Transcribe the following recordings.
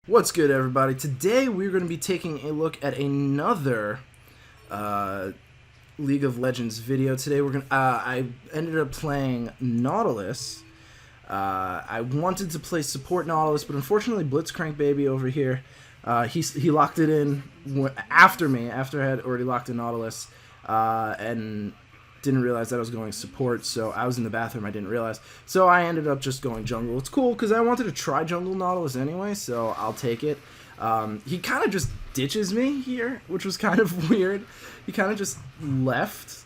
What's good, everybody? Today we're going to be taking a look at another League of Legends video. Today we're going I ended up playing Nautilus. I wanted to play support Nautilus, but unfortunately Blitzcrank Baby over here, he locked it in after me, after I had already locked in Nautilus, and didn't realize that I was going support, so I was in the bathroom, I didn't realize. So I ended up just going jungle. It's cool, because I wanted to try jungle Nautilus anyway, so I'll take it. He kind of just ditches me here, which was kind of weird. He kind of just left.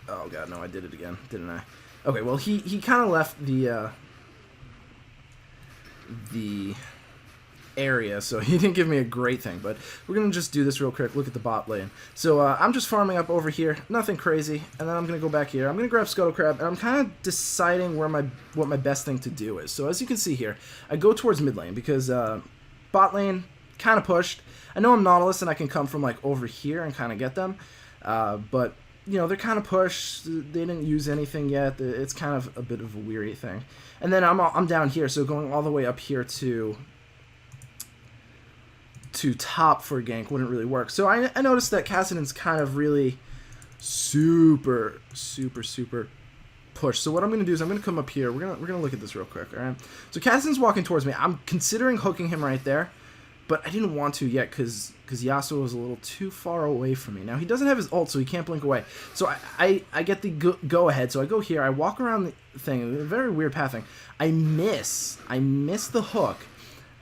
Oh god, no, I did it again, didn't I? Okay, well, he kind of left the area, so he didn't give me a great thing, but we're gonna just do this real quick. Look at the bot lane. So I'm just farming up over here, nothing crazy, and then I'm gonna go back here. I'm gonna grab Scuttle Crab, and I'm kind of deciding what my best thing to do is. So as you can see here, I go towards mid lane because bot lane kind of pushed. I know I'm Nautilus and I can come from like over here and kind of get them, but you know, they're kind of pushed. They didn't use anything yet. It's kind of a bit of a weary thing. And then I'm down here, so going all the way up here to top for a gank wouldn't really work. So I noticed that Kassadin's kind of really super pushed. So what I'm going to do is I'm going to come up here. We're gonna look at this real quick, all right? So Kassadin's walking towards me. I'm considering hooking him right there, but I didn't want to yet because Yasuo was a little too far away from me. Now, he doesn't have his ult, so he can't blink away. So I get the go ahead. So I go here. I walk around the thing. A very weird pathing. I miss the hook.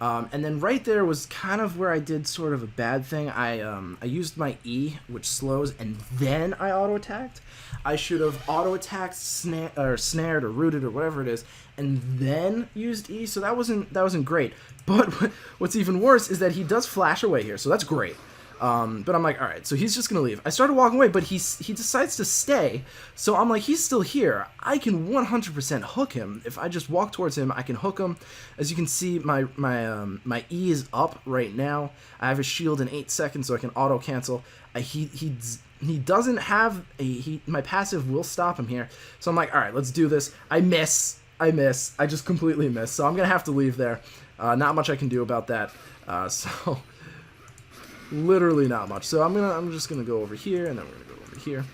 And then right there was kind of where I did sort of a bad thing. I used my E, which slows, and then I auto-attacked. I should have auto-attacked, snared, or rooted, or whatever it is, and then used E, so that wasn't great. But what's even worse is that he does flash away here, so that's great. But I'm like, alright, so he's just going to leave. I started walking away, but he decides to stay. So I'm like, he's still here. I can 100% hook him. If I just walk towards him, I can hook him. As you can see, my E is up right now. I have a shield in 8 seconds, so I can auto-cancel. He doesn't have my passive will stop him here. So I'm like, alright, let's do this. I miss. I just completely miss. So I'm going to have to leave there. Not much I can do about that. So... literally not much. So I'm just gonna go over here, and then we're gonna go over here.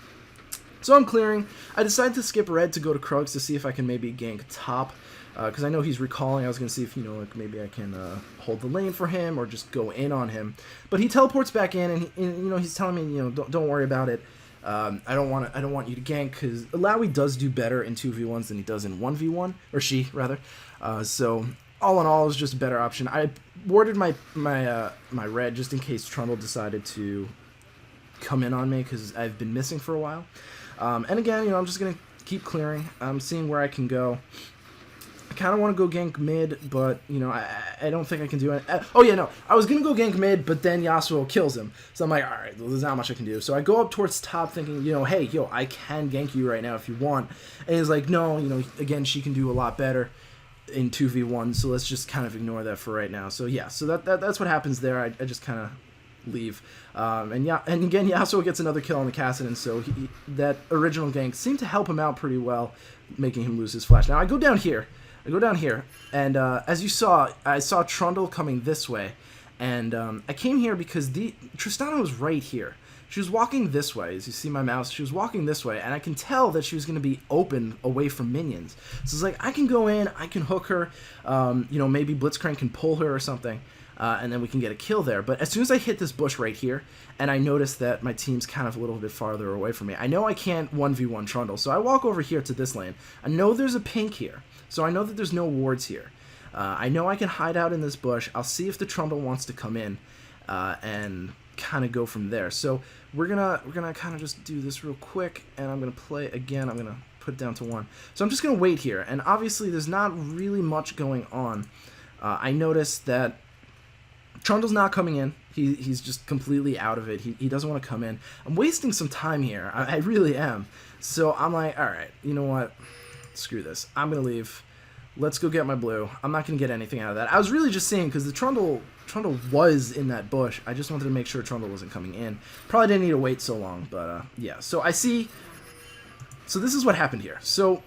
So I'm clearing. I decided to skip red to go to Krugs to see if I can maybe gank top, because I know he's recalling. I was gonna see if, you know, like maybe I can hold the lane for him or just go in on him. But he teleports back in, and you know, he's telling me, you know, don't worry about it. I don't want you to gank, because Alawi does do better in 2v1s than he does in 1v1, or she rather. So all in all, it was just a better option. I warded my red just in case Trundle decided to come in on me, because I've been missing for a while. And again, you know, I'm just gonna keep clearing. I'm seeing where I can go. I kind of want to go gank mid, but you know, I don't think I can do it. Oh yeah, no, I was gonna go gank mid, but then Yasuo kills him. So I'm like, all right, well, there's not much I can do. So I go up towards top, thinking, you know, hey, yo, I can gank you right now if you want. And he's like, no, you know, again, she can do a lot better in 2v1, so let's just kind of ignore that for right now. So yeah, so that's what happens there. I just kind of leave, and again Yasuo gets another kill on the Kassadin, so that original gank seemed to help him out pretty well, making him lose his flash. Now I go down here, and as you saw, I saw Trundle coming this way, and I came here because Tristana was right here. She was walking this way, as you see my mouse, she was walking this way, and I can tell that she was going to be open away from minions. So it's like, I can go in, I can hook her, you know, maybe Blitzcrank can pull her or something, and then we can get a kill there. But as soon as I hit this bush right here, and I notice that my team's kind of a little bit farther away from me, I know I can't 1v1 Trundle, so I walk over here to this lane. I know there's a pink here, so I know that there's no wards here. I know I can hide out in this bush. I'll see if the Trundle wants to come in, and kind of go from there. So we're gonna kind of just do this real quick, and I'm gonna play again. I'm gonna put it down to 1. So I'm just gonna wait here, and obviously there's not really much going on. I noticed that Trundle's not coming in. He's just completely out of it. He doesn't want to come in. I'm wasting some time here. I really am. So I'm like, all right, you know what? Screw this. I'm gonna leave. Let's go get my blue. I'm not going to get anything out of that. I was really just seeing, because the Trundle was in that bush. I just wanted to make sure Trundle wasn't coming in. Probably didn't need to wait so long, but yeah. So I see. So this is what happened here. So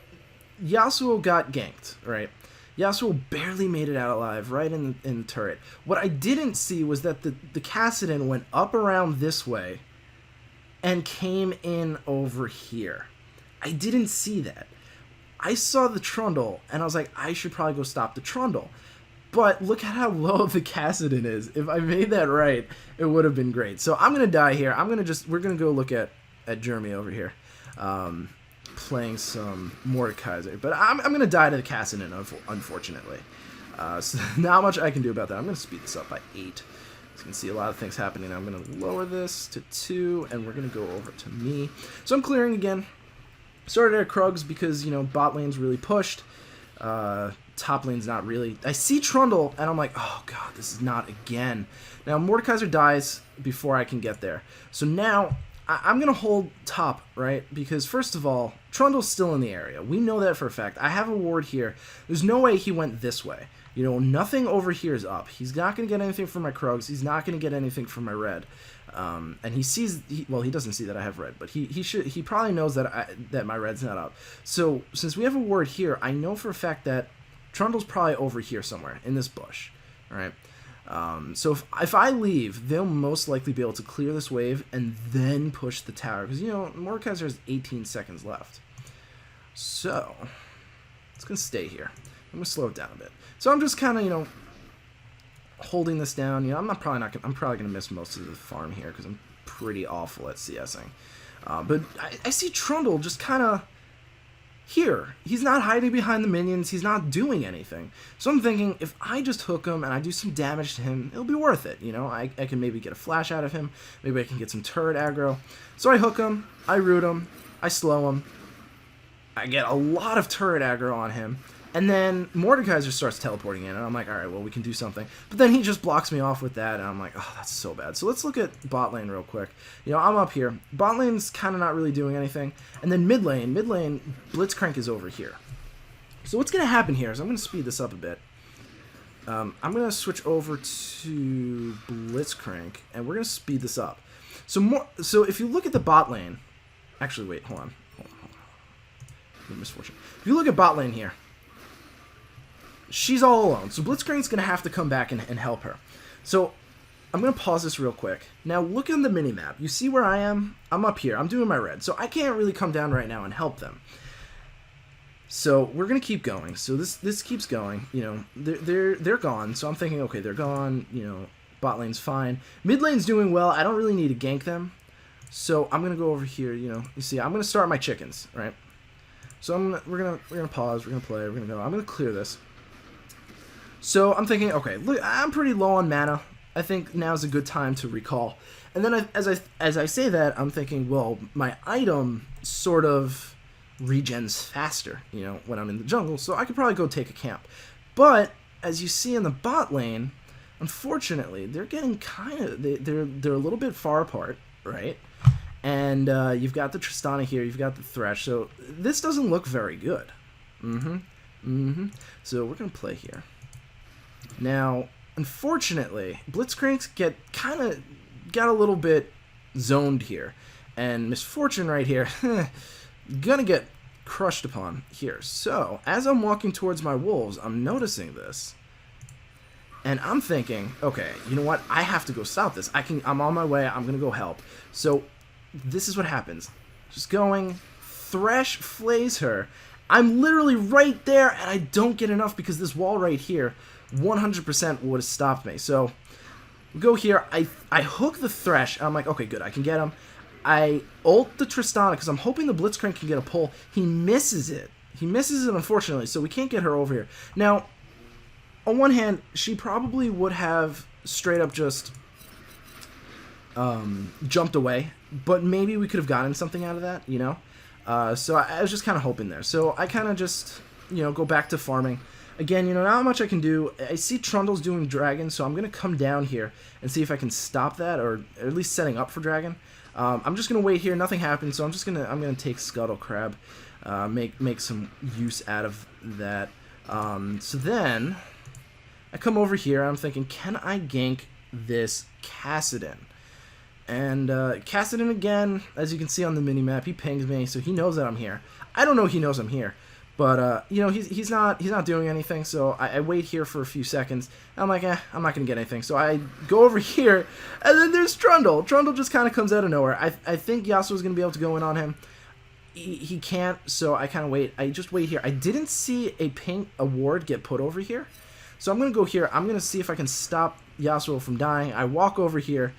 Yasuo got ganked, right? Yasuo barely made it out alive, right in the turret. What I didn't see was that the Kassadin went up around this way and came in over here. I didn't see that. I saw the Trundle, and I was like, I should probably go stop the Trundle. But look at how low the Kassadin is. If I made that right, it would have been great. So I'm going to die here. We're going to go look at Jeremy over here. Playing some Mordekaiser. But I'm going to die to the Kassadin, unfortunately. So not much I can do about that. I'm going to speed this up by 8. As you can see, a lot of things happening. I'm going to lower this to 2, and we're going to go over to me. So I'm clearing again. Started at Krugs because, you know, bot lane's really pushed. Top lane's not really. I see Trundle, and I'm like, oh, God, this is not again. Now, Mordekaiser dies before I can get there. So now, I'm going to hold top, right? Because, first of all, Trundle's still in the area. We know that for a fact. I have a ward here. There's no way he went this way. You know, nothing over here is up. He's not going to get anything from my Krugs. He's not going to get anything from my red. And he sees, well, he doesn't see that I have red, but he probably knows that my red's not up. So, since we have a ward here, I know for a fact that Trundle's probably over here somewhere in this bush, all right? So if I leave, they'll most likely be able to clear this wave and then push the tower. Because, you know, Mordekaiser has 18 seconds left. So, it's going to stay here. I'm going to slow it down a bit. So I'm just kind of, you know, holding this down. You know, I'm probably going to miss most of the farm here because I'm pretty awful at CSing. But I see Trundle just kind of here. He's not hiding behind the minions. He's not doing anything. So I'm thinking, if I just hook him and I do some damage to him, it'll be worth it. You know, I can maybe get a flash out of him. Maybe I can get some turret aggro. So I hook him. I root him. I slow him. I get a lot of turret aggro on him. And then Mordekaiser starts teleporting in, and I'm like, all right, well, we can do something. But then he just blocks me off with that, and I'm like, oh, that's so bad. So let's look at bot lane real quick. You know, I'm up here. Bot lane's kind of not really doing anything. And then mid lane, Blitzcrank is over here. So what's going to happen here is I'm going to speed this up a bit. I'm going to switch over to Blitzcrank, and we're going to speed this up. So if you look at the bot lane, actually, wait, hold on. Misfortune. If you look at bot lane here, she's all alone. So Blitzcrank's going to have to come back and help her. So I'm going to pause this real quick. Now look on the minimap. You see where I am? I'm up here. I'm doing my red. So I can't really come down right now and help them. So we're going to keep going. So this keeps going. You know, they're gone. So I'm thinking, okay, they're gone. You know, bot lane's fine. Mid lane's doing well. I don't really need to gank them. So I'm going to go over here. You know, you see, I'm going to start my chickens, right? So we're gonna pause. We're gonna play. We're gonna go. I'm gonna clear this. So I'm thinking, okay, look, I'm pretty low on mana. I think now's a good time to recall. And then as I say that, I'm thinking, well, my item sort of regens faster, you know, when I'm in the jungle, so I could probably go take a camp. But as you see in the bot lane, unfortunately, they're getting kind of they're a little bit far apart, right? And you've got the Tristana here, you've got the Thresh, so this doesn't look very good. So we're gonna play here. Now, unfortunately, Blitzcranks got a little bit zoned here, and Misfortune right here, gonna get crushed upon here. So as I'm walking towards my wolves, I'm noticing this, and I'm thinking, okay, you know what? I have to go stop this. I'm on my way. I'm gonna go help. So this is what happens. Just going, Thresh flays her. I'm literally right there, and I don't get enough because this wall right here 100% would have stopped me. So we go here. I hook the Thresh. I'm like, okay, good. I can get him. I ult the Tristana because I'm hoping the Blitzcrank can get a pull. He misses it. He misses it, unfortunately, so we can't get her over here. Now, on one hand, she probably would have straight up just jumped away, but maybe we could have gotten something out of that, you know? So I was just kind of hoping there. So I kind of just, you know, go back to farming. Again, you know, not much I can do. I see Trundle's doing dragon, so I'm going to come down here and see if I can stop that, or at least setting up for dragon. I'm just going to wait here. Nothing happens, so I'm going to take Scuttle Crab, make some use out of that. So then I come over here. I'm thinking, can I gank this Kassadin? And Kassadin again, as you can see on the minimap, he pings me, so he knows that I'm here. I don't know he knows I'm here, But you know, he's not doing anything. So I wait here for a few seconds. And I'm like, I'm not gonna get anything. So I go over here, and then there's Trundle. Trundle just kind of comes out of nowhere. I think Yasuo's gonna be able to go in on him. He can't, so I kind of wait. I just wait here. I didn't see a ward get put over here, so I'm gonna go here. I'm gonna see if I can stop Yasuo from dying. I walk over here.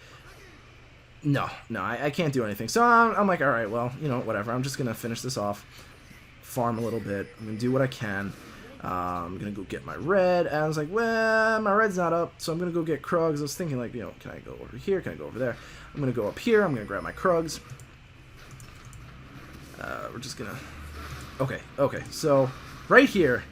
No, I can't do anything. So I'm like, all right, well, you know, whatever. I'm just gonna finish this off. Farm a little bit. I'm gonna do what I can. I'm gonna go get my red. And I was like, well, my red's not up, so I'm gonna go get Krugs. I was thinking, like, you know, can I go over here? Can I go over there? I'm gonna go up here. I'm gonna grab my Krugs. We're just gonna. Okay. So right here,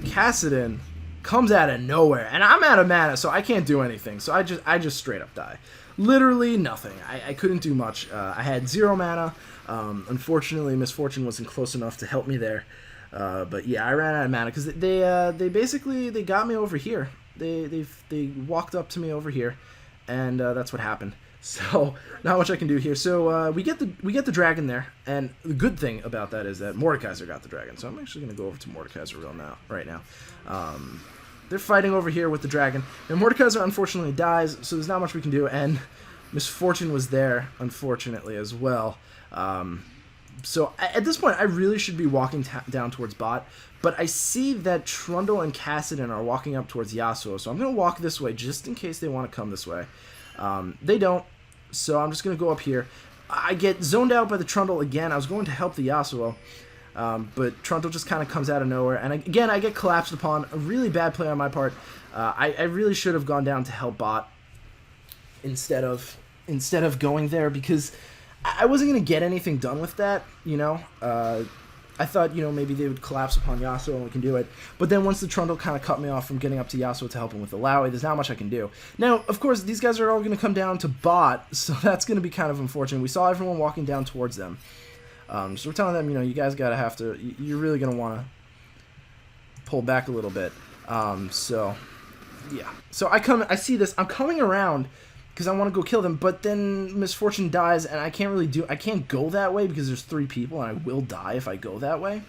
Kassadin comes out of nowhere, and I'm out of mana, so I can't do anything. So I just straight up die. Literally nothing. I couldn't do much. I had 0 mana. Unfortunately, Misfortune wasn't close enough to help me there. But yeah, I ran out of mana because they basically got me over here. They walked up to me over here, and that's what happened. So not much I can do here. So we get the dragon there, and the good thing about that is that Mordekaiser got the dragon. So I'm actually gonna go over to Mordekaiser right now. They're fighting over here with the dragon, and Mordekaiser unfortunately dies, so there's not much we can do, and Misfortune was there, unfortunately, as well. So at this point, I really should be walking down towards bot, but I see that Trundle and Kassadin are walking up towards Yasuo, so I'm going to walk this way just in case they want to come this way. They don't, so I'm just going to go up here. I get zoned out by the Trundle again. I was going to help the Yasuo. But Trundle just kind of comes out of nowhere, and again I get collapsed upon. A really bad play on my part. I really should have gone down to help bot instead of going there, because I wasn't gonna get anything done with that. You know, I thought, you know, maybe they would collapse upon Yasuo and we can do it. But then once the Trundle kind of cut me off from getting up to Yasuo to help him with the Lowy, there's not much I can do. Now, of course, these guys are all gonna come down to bot, so that's gonna be kind of unfortunate. We saw everyone walking down towards them. So we're telling them, you know, you guys gotta have to, you're really gonna want to pull back a little bit. So yeah. So I see this. I'm coming around because I want to go kill them, but then Misfortune dies, and I can't go that way because there's 3 people, and I will die if I go that way.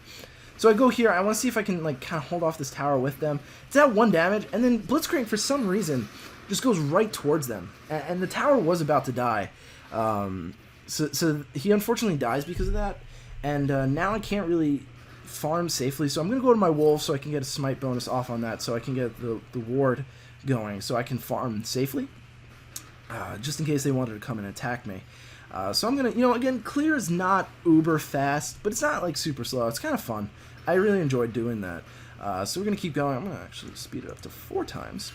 So I go here. I want to see if I can, like, kind of hold off this tower with them. It's at 1 damage, and then Blitzcrank, for some reason, just goes right towards them, and the tower was about to die. So he unfortunately dies because of that, and now I can't really farm safely, so I'm going to go to my wolf so I can get a smite bonus off on that, so I can get the ward going, so I can farm safely, just in case they wanted to come and attack me. So I'm going to, you know, again, clear is not uber fast, but it's not, like, super slow. It's kind of fun. I really enjoyed doing that. So we're going to keep going. I'm going to actually speed it up to 4 times.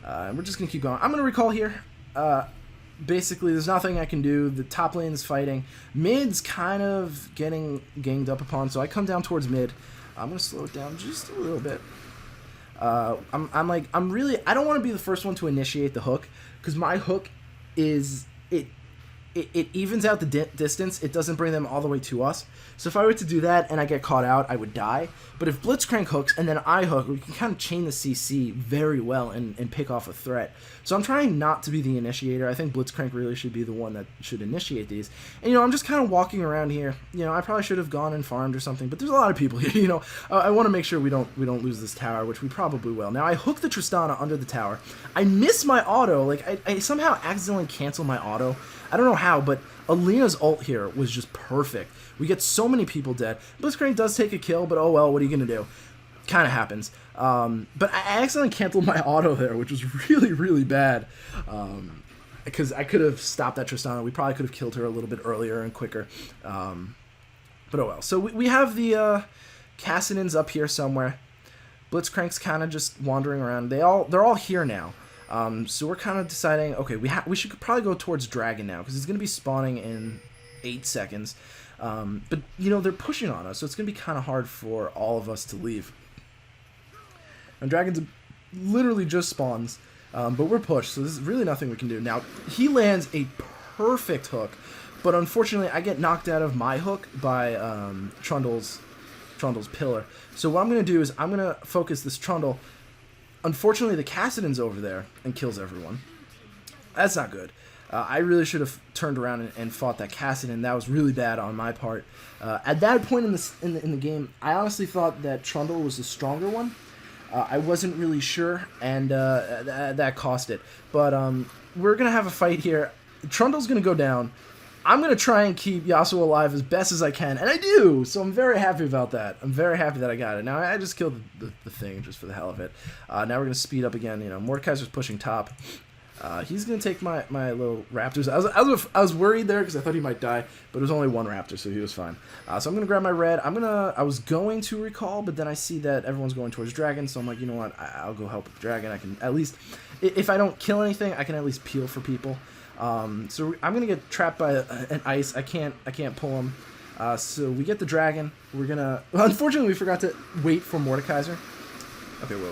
And we're just going to keep going. I'm going to recall here. Basically, there's nothing I can do. The top lane is fighting. Mid's kind of getting ganged up upon, so I come down towards mid. I'm going to slow it down just a little bit. I don't want to be the first one to initiate the hook, because my hook is, it evens out the distance. It doesn't bring them all the way to us. So if I were to do that and I get caught out, I would die. But if Blitzcrank hooks and then I hook, we can kind of chain the CC very well and pick off a threat. So I'm trying not to be the initiator. I think Blitzcrank really should be the one that should initiate these. And, you know, I'm just kind of walking around here. You know, I probably should have gone and farmed or something, but there's a lot of people here, you know. I want to make sure we don't lose this tower, which we probably will. Now, I hook the Tristana under the tower. I miss my auto. Like, I somehow accidentally cancel my auto. I don't know how, but Alina's ult here was just perfect. We get so many people dead. Blitzcrank does take a kill, but oh well, what are you going to do? Kind of happens. But I accidentally canceled my auto there, which was really, really bad. Because I could have stopped that Tristana. We probably could have killed her a little bit earlier and quicker. But oh well. So we have the Kassadins up here somewhere. Blitzcrank's kind of just wandering around. They're all here now. So we're kind of deciding, okay, we should probably go towards Dragon now, because it's going to be spawning in 8 seconds. But, you know, they're pushing on us, so it's going to be kind of hard for all of us to leave. And Dragon's literally just spawns, but we're pushed, so there's really nothing we can do. Now, he lands a perfect hook, but unfortunately I get knocked out of my hook by Trundle's pillar. So what I'm going to do is I'm going to focus this Trundle. Unfortunately, the Kassadin's over there and kills everyone. That's not good. I really should have turned around and fought that Kassadin. That was really bad on my part. At that point in the game, I honestly thought that Trundle was the stronger one. I wasn't really sure, and that cost it. But we're going to have a fight here. Trundle's going to go down. I'm going to try and keep Yasuo alive as best as I can, and I do, so I'm very happy about that. I'm very happy that I got it. Now, I just killed the thing just for the hell of it. Now we're going to speed up again. You know, Mordekaiser's pushing top. He's going to take my little raptors. I was worried there because I thought he might die, but it was only one raptor, so he was fine. So I'm going to grab my red. I was going to recall, but then I see that everyone's going towards dragon, so I'm like, you know what? I'll go help with the dragon. I can at least, if I don't kill anything, I can at least peel for people. So I'm going to get trapped by an ice. I can't pull him. So we get the dragon. We're going to, unfortunately, we forgot to wait for Mordekaiser. Okay, whoa.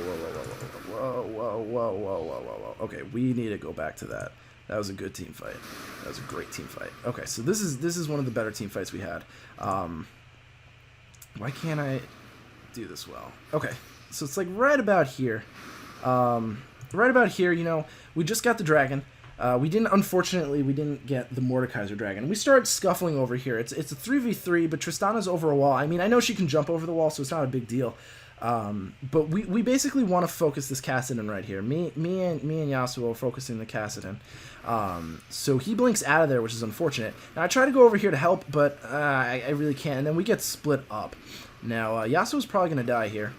Okay, we need to go back to that. That was a good team fight. That was a great team fight. Okay, so this is one of the better team fights we had. Why can't I do this well? Okay, so it's like right about here. Right about here, you know, we just got the dragon. Unfortunately, we didn't get the Mordekaiser dragon. We started scuffling over here. It's a 3v3, but Tristana's over a wall. I mean, I know she can jump over the wall, so it's not a big deal. But we basically want to focus this Kassadin right here. Me and Yasuo are focusing the Kassadin. So he blinks out of there, which is unfortunate. Now I try to go over here to help, but I really can't. And then we get split up. Now Yasuo's probably gonna die here.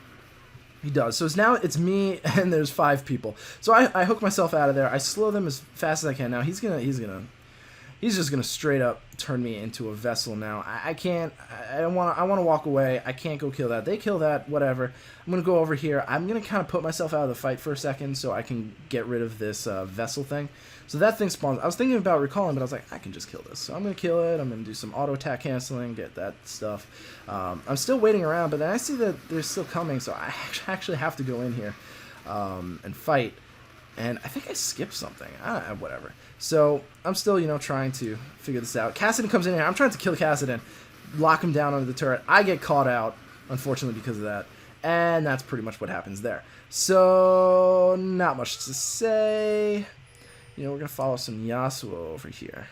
He does. So now it's me and there's 5 people. So I hook myself out of there. I slow them as fast as I can. Now he's just gonna straight up turn me into a vessel now. I can't. I want to walk away. I can't go kill that. They kill that. Whatever. I'm gonna go over here. I'm gonna kind of put myself out of the fight for a second so I can get rid of this vessel thing. So that thing spawns. I was thinking about recalling, but I was like, I can just kill this. So I'm gonna kill it. I'm gonna do some auto attack canceling, get that stuff. I'm still waiting around, but then I see that they're still coming, so I actually have to go in here and fight. And I think I skipped something. Whatever. So I'm still, you know, trying to figure this out. Kassadin comes in here. I'm trying to kill Kassadin, lock him down under the turret. I get caught out, unfortunately, because of that. And that's pretty much what happens there. So not much to say. You know, we're going to follow some Yasuo over here.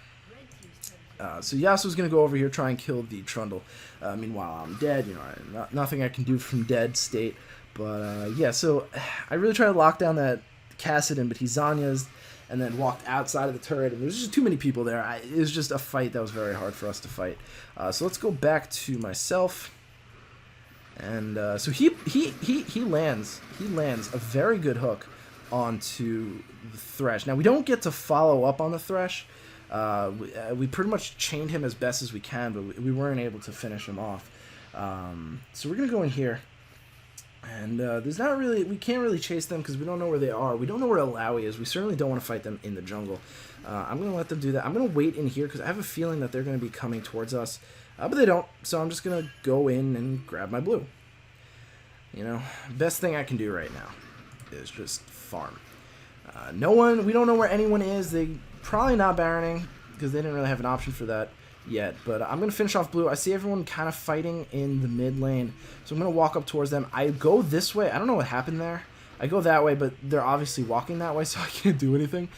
So Yasuo's going to go over here, try and kill the Trundle. Meanwhile, I'm dead. You know, nothing I can do from dead state. But, yeah, so I really try to lock down that Kassadin, but he Zanya's and then walked outside of the turret, and there's just too many people there. It was just a fight that was very hard for us to fight. So let's go back to myself. And so he lands a very good hook onto the Thresh. Now we don't get to follow up on the Thresh. We pretty much chained him as best as we can, but we weren't able to finish him off. So we're gonna go in here. And there's not really, we can't really chase them because we don't know where they are. We don't know where Alawi is. We certainly don't want to fight them in the jungle. I'm going to let them do that. I'm going to wait in here because I have a feeling that they're going to be coming towards us. But they don't, so I'm just going to go in and grab my blue. You know, best thing I can do right now is just farm. We don't know where anyone is. They probably not Baroning because they didn't really have an option for that yet, but I'm going to finish off blue. I see everyone kind of fighting in the mid lane, so I'm going to walk up towards them. I go this way. I don't know what happened there. I go that way, but they're obviously walking that way, so I can't do anything.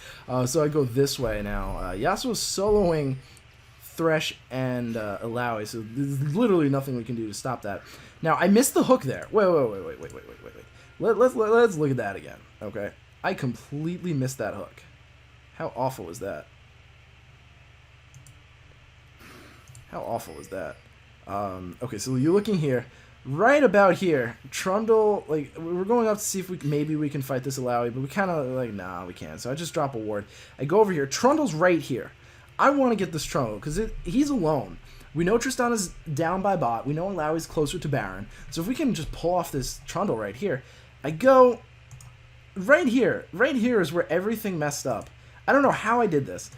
So I go this way now. Yasuo's soloing Thresh and Alawi, so there's literally nothing we can do to stop that. Now, I missed the hook there. Wait. Let's look at that again, okay? I completely missed that hook. How awful is that? How awful is that? Okay, so you're looking here. Right about here, Trundle, like, we're going up to see if maybe we can fight this Alawi, but we kind of, like, nah, we can't. So I just drop a ward. I go over here. Trundle's right here. I want to get this Trundle, because he's alone. We know Tristana's down by bot. We know Alawi's closer to Baron. So if we can just pull off this Trundle right here, I go right here. Right here is where everything messed up. I don't know how I did this.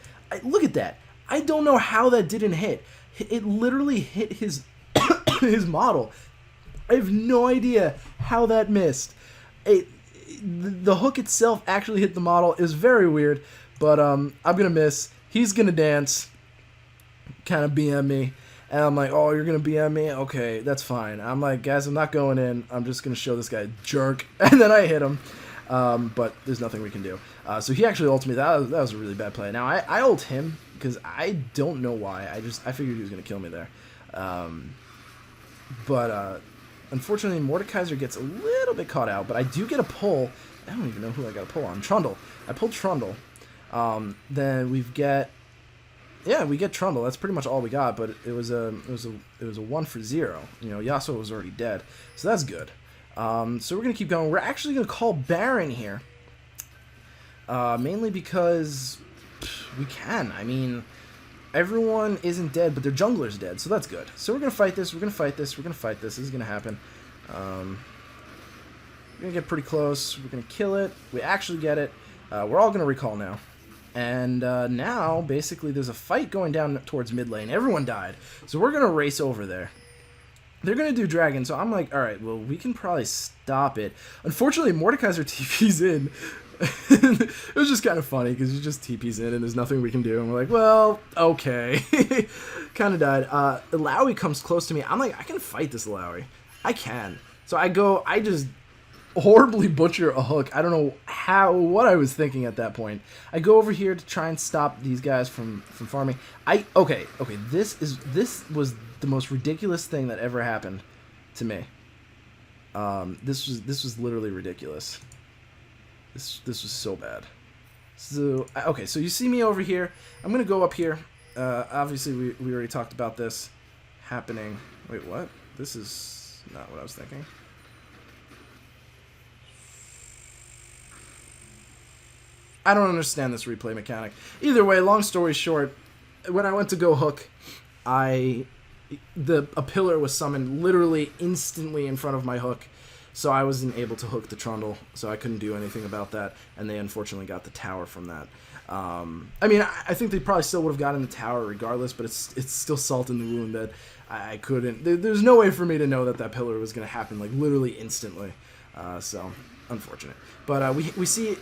Look at that. I don't know how that didn't hit. It literally hit his his model. I have no idea how that missed. The hook itself actually hit the model. It was very weird, but I'm gonna miss. He's gonna dance, kind of BM me, and I'm like, oh, you're gonna BM me? Okay, that's fine. I'm like, guys, I'm not going in. I'm just gonna show this guy jerk, and then I hit him. but there's nothing we can do. So he actually ulted me. That was a really bad play. Now, I ult him because I don't know why. I figured he was going to kill me there. But unfortunately, Mordekaiser gets a little bit caught out, but I do get a pull. I don't even know who I got a pull on. Trundle. I pulled Trundle. Then we get Trundle. That's pretty much all we got, but it was a 1 for 0. You know, Yasuo was already dead, so that's good. So we're gonna keep going. We're actually gonna call Baron here, mainly because we can. I mean, everyone isn't dead, but their jungler's dead, so that's good. So we're gonna fight this. We're gonna fight this. We're gonna fight this. This is gonna happen. We're gonna get pretty close. We're gonna kill it. We actually get it. We're all gonna recall now. And now, basically, there's a fight going down towards mid lane. Everyone died. So we're going to race over there. They're going to do dragon. So I'm like, all right, well, we can probably stop it. Unfortunately, Mordekaiser TP's in. It was just kind of funny because he just TP's in and there's nothing we can do. And we're like, well, okay. Kind of died. Illaoi comes close to me. I'm like, I can fight this Illaoi. I can. So I just horribly butcher a hook. I don't know what I was thinking at that point. I go over here to try and stop these guys from farming. Okay, this was the most ridiculous thing that ever happened to me. This was literally ridiculous. This was so bad. So okay, so you see me over here. I'm gonna go up here. Obviously we already talked about this happening. Wait, what? This is not what I was thinking. I don't understand this replay mechanic. Either way, long story short, when I went to go hook, a pillar was summoned literally instantly in front of my hook, so I wasn't able to hook the Trundle, so I couldn't do anything about that, and they unfortunately got the tower from that. I mean, I think they probably still would have gotten the tower regardless, but it's still salt in the wound that I couldn't. There's no way for me to know that pillar was going to happen like literally instantly. So unfortunate. But we see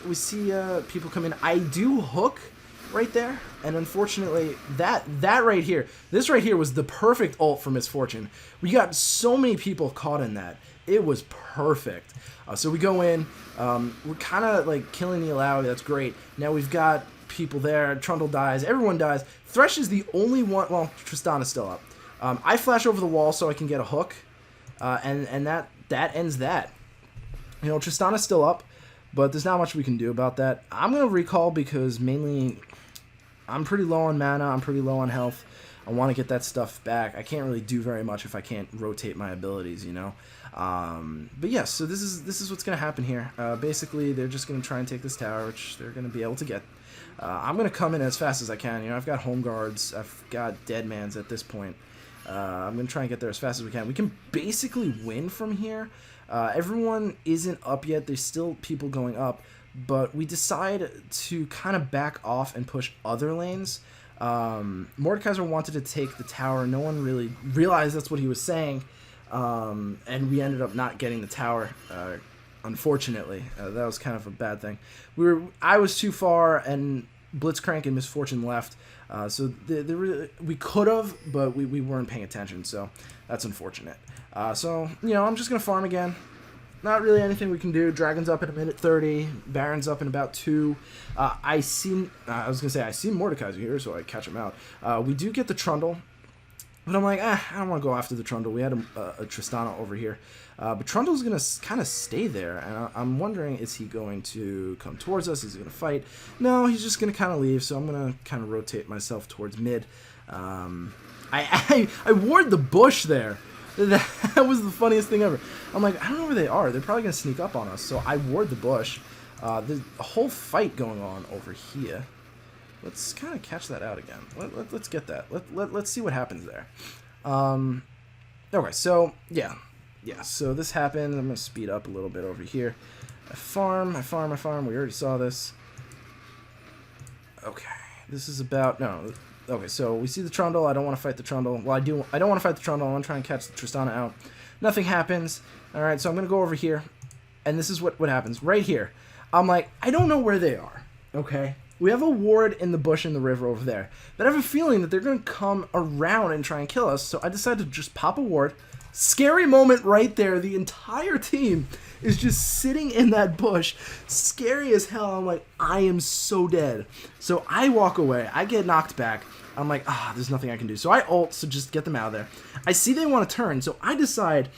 people come in. I do hook right there, and unfortunately that right here, this right here was the perfect ult for Misfortune. We got so many people caught in that. It was perfect. So we go in. We're kind of like killing the Illaoi. That's great. Now we've got people there. Trundle dies. Everyone dies. Thresh is the only one. Well, Tristana's still up. I flash over the wall so I can get a hook, and that ends that. You know, Tristana's still up, but there's not much we can do about that. I'm going to recall because mainly I'm pretty low on mana. I'm pretty low on health. I want to get that stuff back. I can't really do very much if I can't rotate my abilities, you know. But yes, so this is what's going to happen here. Basically, they're just going to try and take this tower, which they're going to be able to get. I'm going to come in as fast as I can. You know, I've got home guards. I've got dead mans at this point. I'm going to try and get there as fast as we can. We can basically win from here. Everyone isn't up yet. There's still people going up, but we decide to kind of back off and push other lanes. Mordekaiser wanted to take the tower. No one really realized that's what he was saying, and we ended up not getting the tower, unfortunately. That was kind of a bad thing. I was too far, and Blitzcrank and Misfortune left, so we could have, but we weren't paying attention, so that's unfortunate. So, you know, I'm just going to farm again. Not really anything we can do. Dragon's up in a minute 30. Baron's up in about 2. I see Mordekaiser here, so I catch him out. We do get the Trundle, but I'm like, I don't want to go after the Trundle. We had a Tristana over here. But Trundle's going to kind of stay there, and I'm wondering, is he going to come towards us? Is he going to fight? No, he's just going to kind of leave, so I'm going to kind of rotate myself towards mid. I ward the bush there. That was the funniest thing ever. I'm like, I don't know where they are. They're probably going to sneak up on us. So I ward the bush. There's a whole fight going on over here. Let's kind of catch that out again. Let's get that. Let's see what happens there. Okay, so, yeah. So this happened. I'm going to speed up a little bit over here. I farm. We already saw this. Okay. This is about... No... Okay, so we see the Trundle. I don't want to fight the Trundle. Well, I don't want to fight the Trundle. I want to try and catch the Tristana out. Nothing happens. Alright, so I'm going to go over here. And this is what happens. Right here. I'm like, I don't know where they are. Okay? We have a ward in the bush in the river over there. But I have a feeling that they're going to come around and try and kill us. So I decided to just pop a ward. Scary moment right there. The entire team is just sitting in that bush, scary as hell. I'm like, I am so dead. So I walk away. I get knocked back. I'm like, there's nothing I can do. So I ult to just get them out of there. I see they want to turn, so I decide,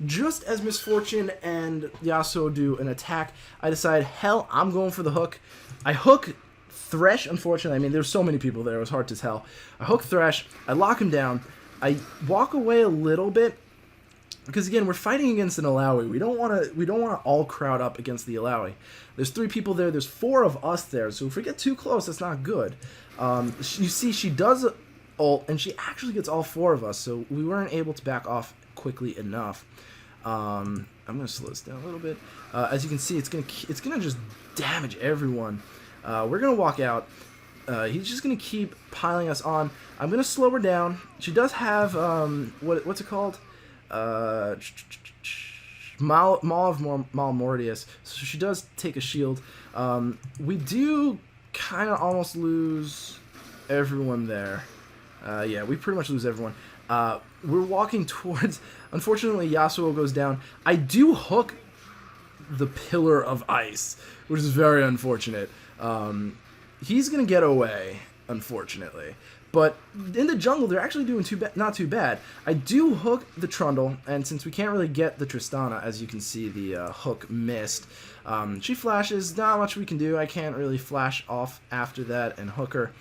just as Misfortune and Yasuo do an attack, I decide, hell, I'm going for the hook. I hook Thresh, unfortunately. I mean, there's so many people there, it was hard to tell. I hook Thresh, I lock him down, I walk away a little bit, because again, we're fighting against an Alawi. We don't want to all crowd up against the Alawi. There's 3 people there, there's 4 of us there, so if we get too close, that's not good. You see, she does ult, and she actually gets all 4 of us, so we weren't able to back off quickly enough. I'm gonna slow this down a little bit. As you can see, it's gonna just damage everyone. We're gonna walk out. He's just gonna keep piling us on. I'm gonna slow her down. She does have what's it called? Maul of Mortius. So she does take a shield. We do kind of almost lose everyone there. Yeah, we pretty much lose everyone. We're walking towards... Unfortunately, Yasuo goes down. I do hook the Pillar of Ice, which is very unfortunate. He's going to get away, unfortunately. But in the jungle, they're actually doing not too bad. I do hook the Trundle, and since we can't really get the Tristana, as you can see, the hook missed. She flashes, not much we can do. I can't really flash off after that and hook her.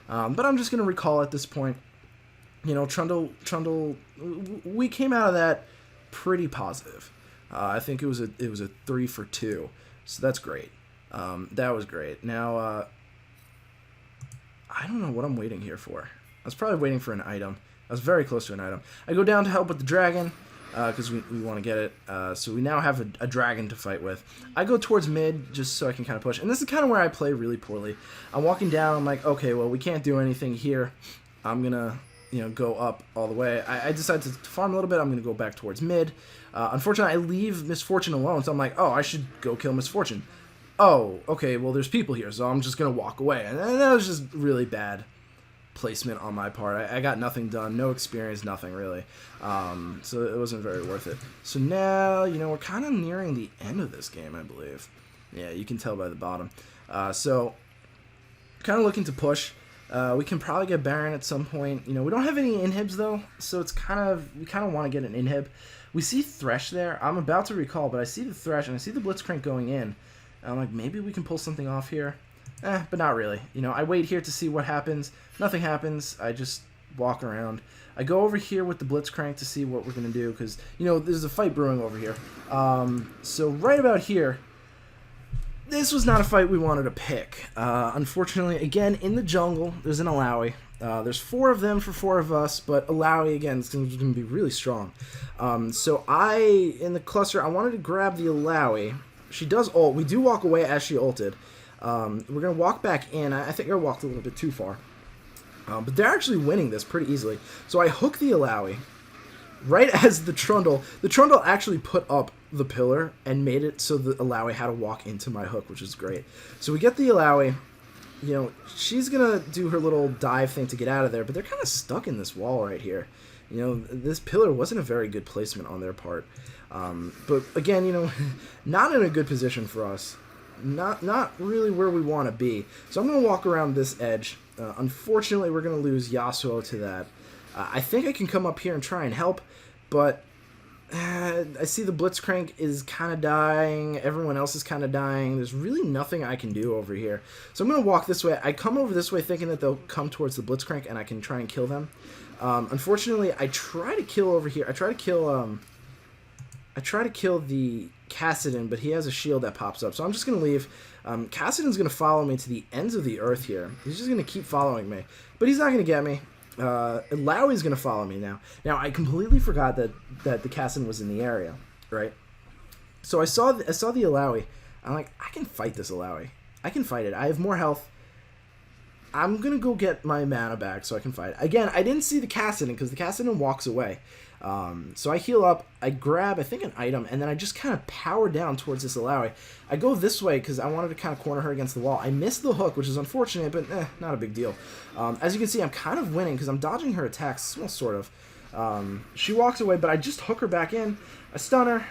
But I'm just going to recall at this point. You know, Trundle, we came out of that pretty positive. I think it was a 3 for 2, so that's great. That was great. Now, I don't know what I'm waiting here for. I was probably waiting for an item. I was very close to an item. I go down to help with the dragon, because we want to get it. So we now have a dragon to fight with. I go towards mid, just so I can kind of push. And this is kind of where I play really poorly. I'm walking down, I'm like, okay, well, we can't do anything here. I'm going to... go up all the way. I decided to farm a little bit. I'm going to go back towards mid. Unfortunately, I leave Misfortune alone, so I'm like, oh, I should go kill Misfortune. Oh, okay, well, there's people here, so I'm just going to walk away. And that was just really bad placement on my part. I got nothing done, no experience, nothing really. So it wasn't very worth it. So now, we're kind of nearing the end of this game, I believe. Yeah, you can tell by the bottom. So, kind of looking to push. We can probably get Baron at some point. We don't have any inhibs though, so it's we kind of want to get an inhib. We see Thresh there. I'm about to recall, but I see the Thresh and I see the Blitzcrank going in. And I'm like, maybe we can pull something off here. But not really. I wait here to see what happens. Nothing happens. I just walk around. I go over here with the Blitzcrank to see what we're gonna do because there's a fight brewing over here. So right about here. This was not a fight we wanted to pick. Unfortunately, again, in the jungle, there's an Alawi. There's 4 of them for 4 of us, but Alawi, again, is going to be really strong. So in the cluster, I wanted to grab the Alawi. She does ult. We do walk away as she ulted. We're going to walk back in. I think I walked a little bit too far. But they're actually winning this pretty easily. So I hook the Alawi. Right as the Trundle actually put up the pillar and made it so the Alawi had to walk into my hook, which is great. So we get the Alawi. She's going to do her little dive thing to get out of there, but they're kind of stuck in this wall right here. This pillar wasn't a very good placement on their part. But again, not in a good position for us. Not really where we want to be. So I'm going to walk around this edge. Unfortunately, we're going to lose Yasuo to that. I think I can come up here and try and help, but I see the Blitzcrank is kind of dying. Everyone else is kind of dying. There's really nothing I can do over here. So I'm going to walk this way. I come over this way thinking that they'll come towards the Blitzcrank and I can try and kill them. Unfortunately, I try to kill over here. I try to kill the Kassadin, but he has a shield that pops up. So I'm just going to leave. Kassadin's going to follow me to the ends of the earth here. He's just going to keep following me. But he's not going to get me. Lowy's going to follow me now. Now, I completely forgot that the Kassadin was in the area, right? So I saw the Alawi. I'm like, I can fight this Alawi. I can fight it. I have more health. I'm going to go get my mana back so I can fight it. Again, I didn't see the Kassadin because the Kassadin walks away. So I heal up, I grab, I think, an item, and then I just kind of power down towards this Alawi. I go this way because I wanted to kind of corner her against the wall. I missed the hook, which is unfortunate, but not a big deal. As you can see, I'm kind of winning because I'm dodging her attacks, well, sort of. She walks away, but I just hook her back in. I stun her.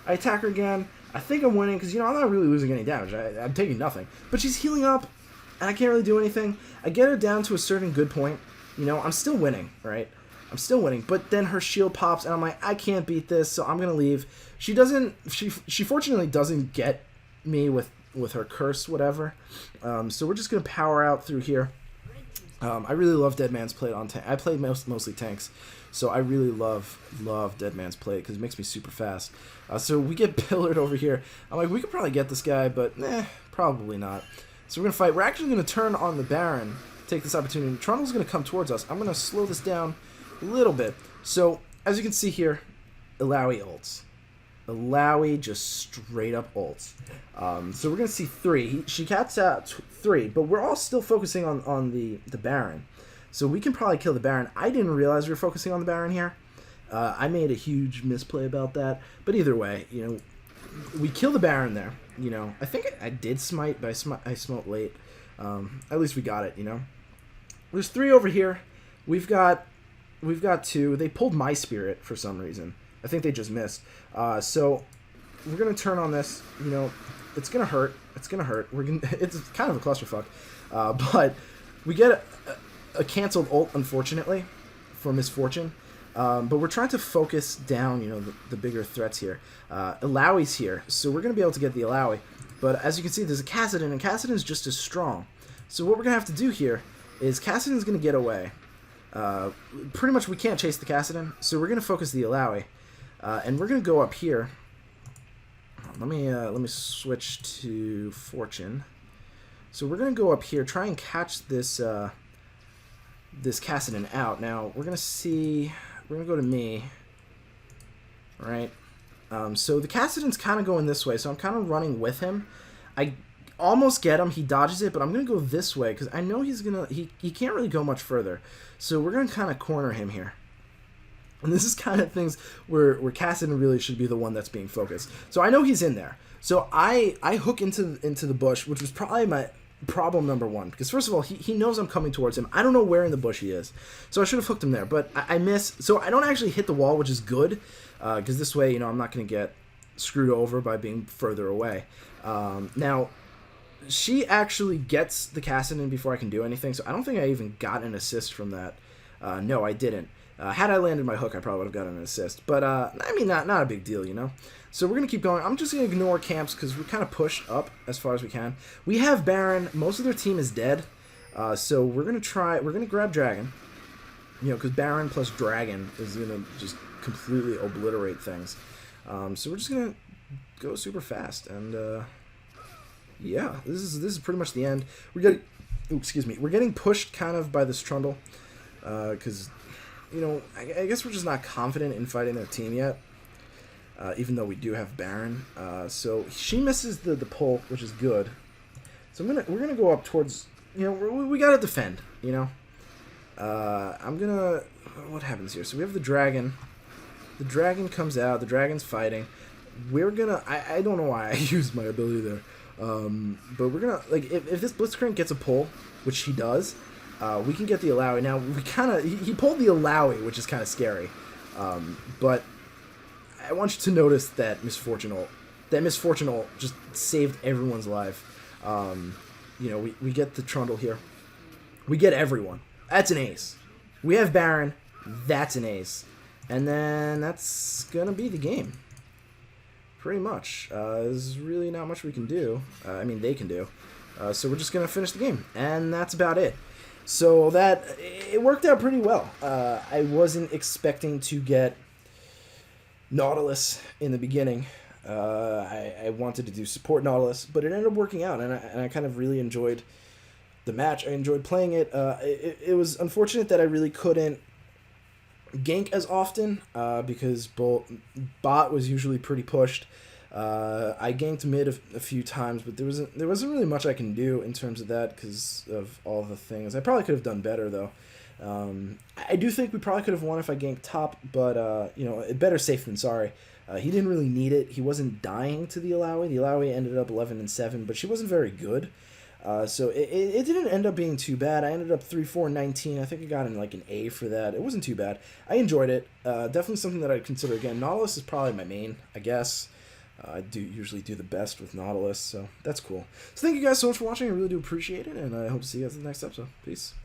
I attack her again. I think I'm winning because, you know, I'm not really losing any damage. I'm taking nothing. But she's healing up, and I can't really do anything. I get her down to a certain good point. You know, I'm still winning, right? I'm still winning. But then her shield pops, and I'm like, I can't beat this, so I'm going to leave. She doesn't... She fortunately doesn't get me with her curse, whatever. So we're just going to power out through here. I really love Dead Man's Plate on tank. I play mostly tanks, so I really love Dead Man's Plate because it makes me super fast. So we get pillared over here. I'm like, we could probably get this guy, but probably not. So we're gonna fight. We're actually gonna turn on the Baron, take this opportunity. Trundle's gonna come towards us. I'm gonna slow this down a little bit. So as you can see here, Illaoi ults. Illaoi just straight up ults. So we're going to see 3. She cats out 3, but we're all still focusing on the Baron. So we can probably kill the Baron. I didn't realize we were focusing on the Baron here. I made a huge misplay about that. But either way, you know, we kill the Baron there. You know, I think I did smite, but I smote late. At least we got it, you know. There's 3 over here. We've got 2. They pulled my spirit for some reason. I think they just missed. So we're gonna turn on this. You know, it's gonna hurt. It's gonna hurt. It's kind of a clusterfuck. But we get a canceled ult, unfortunately, for Misfortune. But we're trying to focus down, you know, the bigger threats here. Illaoi's here, so we're gonna be able to get the Illaoi. But as you can see, there's a Kassadin, and Kassadin's just as strong. So what we're gonna have to do here is Kassadin's gonna get away. Pretty much we can't chase the Kassadin, so we're gonna focus the Illaoi. And we're gonna go up here. Let me switch to Fortune. So we're gonna go up here, try and catch this this Kassadin out. Now we're gonna see. We're gonna go to me. All right. So the Kassadin's kind of going this way, so I'm kind of running with him. I almost get him. He dodges it, but I'm gonna go this way because I know he's gonna. He can't really go much further. So we're gonna kind of corner him here. And this is kind of things where Kassadin really should be the one that's being focused. So I know he's in there. So I hook into the bush, which was probably my problem number 1. Because first of all, he knows I'm coming towards him. I don't know where in the bush he is. So I should have hooked him there. But I miss. So I don't actually hit the wall, which is good. Because this way, you know, I'm not going to get screwed over by being further away. Now, she actually gets the Kassadin before I can do anything. So I don't think I even got an assist from that. No, I didn't. Had I landed my hook, I probably would have gotten an assist. But, I mean, not a big deal, you know? So we're going to keep going. I'm just going to ignore camps because we kind of push up as far as we can. We have Baron. Most of their team is dead. So we're going to grab Dragon. You know, because Baron plus Dragon is going to just completely obliterate things. So we're just going to go super fast. And, yeah, this is pretty much the end. We're getting pushed kind of by this Trundle. Because... you know, I guess we're just not confident in fighting their team yet, even though we do have Baron. So she misses the pull, which is good. So we're gonna go up towards, you know, we gotta defend, you know. What happens here? So we have the Dragon. The Dragon comes out. The Dragon's fighting. We're gonna. I don't know why I used my ability there, but we're gonna, like, if this Blitzcrank gets a pull, which he does. We can get the Illaoi. Now, he pulled the Illaoi, which is kind of scary. But I want you to notice that Misfortune ult just saved everyone's life. You know, we get the Trundle here. We get everyone. That's an ace. We have Baron. That's an ace. And then that's going to be the game. Pretty much. There's really not much we can do. I mean, they can do. So we're just going to finish the game. And that's about it. So it worked out pretty well. I wasn't expecting to get Nautilus in the beginning. I wanted to do support Nautilus, but it ended up working out, and I kind of really enjoyed the match. I enjoyed playing it. It was unfortunate that I really couldn't gank as often because bot was usually pretty pushed. I ganked mid a few times, but there wasn't really much I can do in terms of that because of all the things. I probably could have done better though. I do think we probably could have won if I ganked top, but you know, better safe than sorry. He didn't really need it. He wasn't dying to the Illaoi. The Illaoi ended up 11-7, but she wasn't very good. So it didn't end up being too bad. I ended up 3-4-19. I think I got like an A for that. It wasn't too bad. I enjoyed it. Definitely something that I'd consider again. Nautilus is probably my main, I guess. I do usually do the best with Nautilus, so that's cool. So thank you guys so much for watching. I really do appreciate it, and I hope to see you guys in the next episode. Peace.